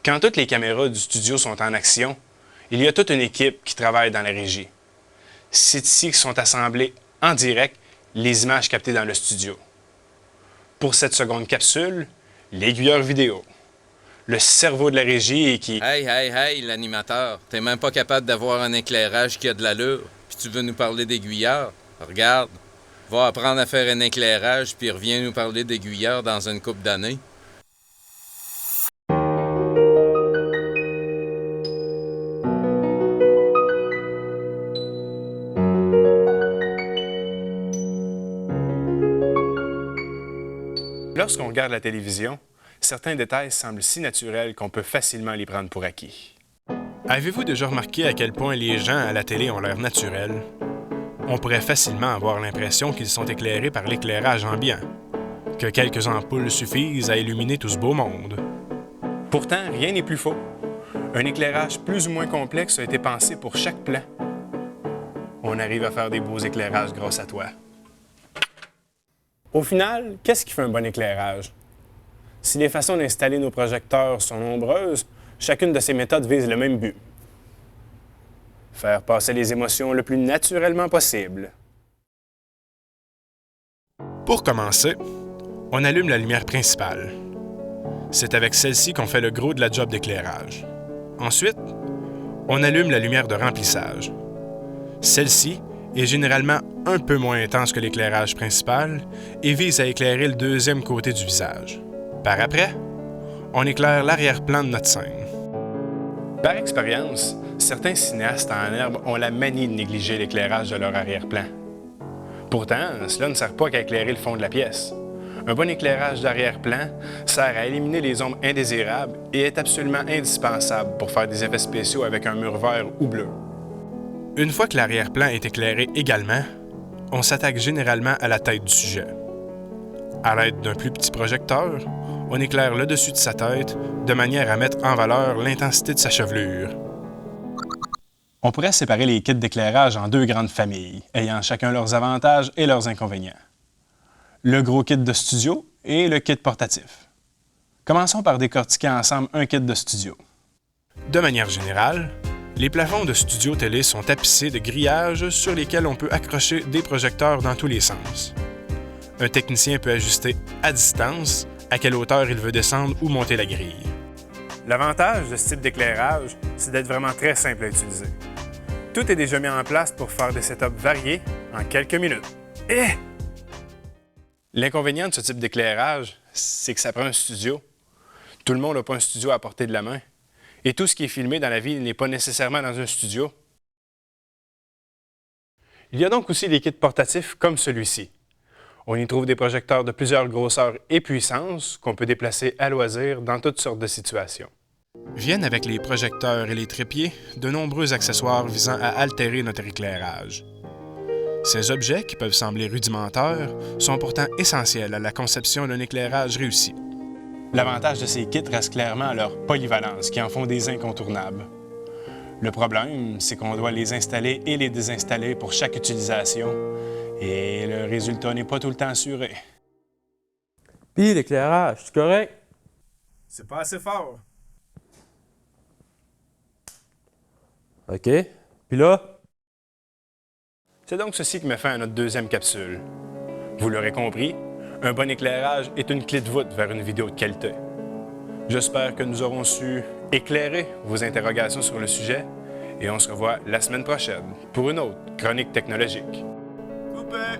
Quand toutes les caméras du studio sont en action, il y a toute une équipe qui travaille dans la régie. C'est ici que sont assemblées en direct les images captées dans le studio. Pour cette seconde capsule, l'aiguilleur vidéo, le cerveau de la régie et qui... Hey, l'animateur, t'es même pas capable d'avoir un éclairage qui a de l'allure, puis tu veux nous parler d'aiguilleur? Regarde, va apprendre à faire un éclairage, puis reviens nous parler d'aiguilleur dans une couple d'années. Lorsqu'on regarde la télévision, certains détails semblent si naturels qu'on peut facilement les prendre pour acquis. Avez-vous déjà remarqué à quel point les gens à la télé ont l'air naturels? On pourrait facilement avoir l'impression qu'ils sont éclairés par l'éclairage ambiant, que quelques ampoules suffisent à illuminer tout ce beau monde. Pourtant, rien n'est plus faux. Un éclairage plus ou moins complexe a été pensé pour chaque plan. On arrive à faire des beaux éclairages grâce à toi. Au final, qu'est-ce qui fait un bon éclairage? Si les façons d'installer nos projecteurs sont nombreuses, chacune de ces méthodes vise le même but. Faire passer les émotions le plus naturellement possible. Pour commencer, on allume la lumière principale. C'est avec celle-ci qu'on fait le gros de la job d'éclairage. Ensuite, on allume la lumière de remplissage. Celle-ci est généralement un peu moins intense que l'éclairage principal et vise à éclairer le deuxième côté du visage. Par après, on éclaire l'arrière-plan de notre scène. Par expérience, certains cinéastes en herbe ont la manie de négliger l'éclairage de leur arrière-plan. Pourtant, cela ne sert pas qu'à éclairer le fond de la pièce. Un bon éclairage d'arrière-plan sert à éliminer les ombres indésirables et est absolument indispensable pour faire des effets spéciaux avec un mur vert ou bleu. Une fois que l'arrière-plan est éclairé également, on s'attaque généralement à la tête du sujet. À l'aide d'un plus petit projecteur, on éclaire le dessus de sa tête de manière à mettre en valeur l'intensité de sa chevelure. On pourrait séparer les kits d'éclairage en deux grandes familles, ayant chacun leurs avantages et leurs inconvénients. Le gros kit de studio et le kit portatif. Commençons par décortiquer ensemble un kit de studio. De manière générale, les plafonds de studio télé sont tapissés de grillages sur lesquels on peut accrocher des projecteurs dans tous les sens. Un technicien peut ajuster à distance à quelle hauteur il veut descendre ou monter la grille. L'avantage de ce type d'éclairage, c'est d'être vraiment très simple à utiliser. Tout est déjà mis en place pour faire des setups variés en quelques minutes. L'inconvénient de ce type d'éclairage, c'est que ça prend un studio. Tout le monde n'a pas un studio à portée de la main. Et tout ce qui est filmé dans la vie n'est pas nécessairement dans un studio. Il y a donc aussi des kits portatifs comme celui-ci. On y trouve des projecteurs de plusieurs grosseurs et puissances qu'on peut déplacer à loisir dans toutes sortes de situations. Viennent avec les projecteurs et les trépieds de nombreux accessoires visant à altérer notre éclairage. Ces objets, qui peuvent sembler rudimentaires, sont pourtant essentiels à la conception d'un éclairage réussi. L'avantage de ces kits reste clairement à leur polyvalence, qui en font des incontournables. Le problème, c'est qu'on doit les installer et les désinstaller pour chaque utilisation, et le résultat n'est pas tout le temps assuré. Puis l'éclairage, c'est correct? C'est pas assez fort. OK. Puis là? C'est donc ceci qui met fin à notre deuxième capsule. Vous l'aurez compris, un bon éclairage est une clé de voûte vers une vidéo de qualité. J'espère que nous aurons su éclairer vos interrogations sur le sujet et on se revoit la semaine prochaine pour une autre chronique technologique. Coupé!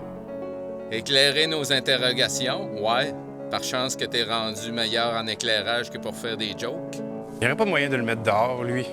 Éclairer nos interrogations? Ouais. Par chance que t'es rendu meilleur en éclairage que pour faire des jokes. Il n'y aurait pas moyen de le mettre dehors, lui.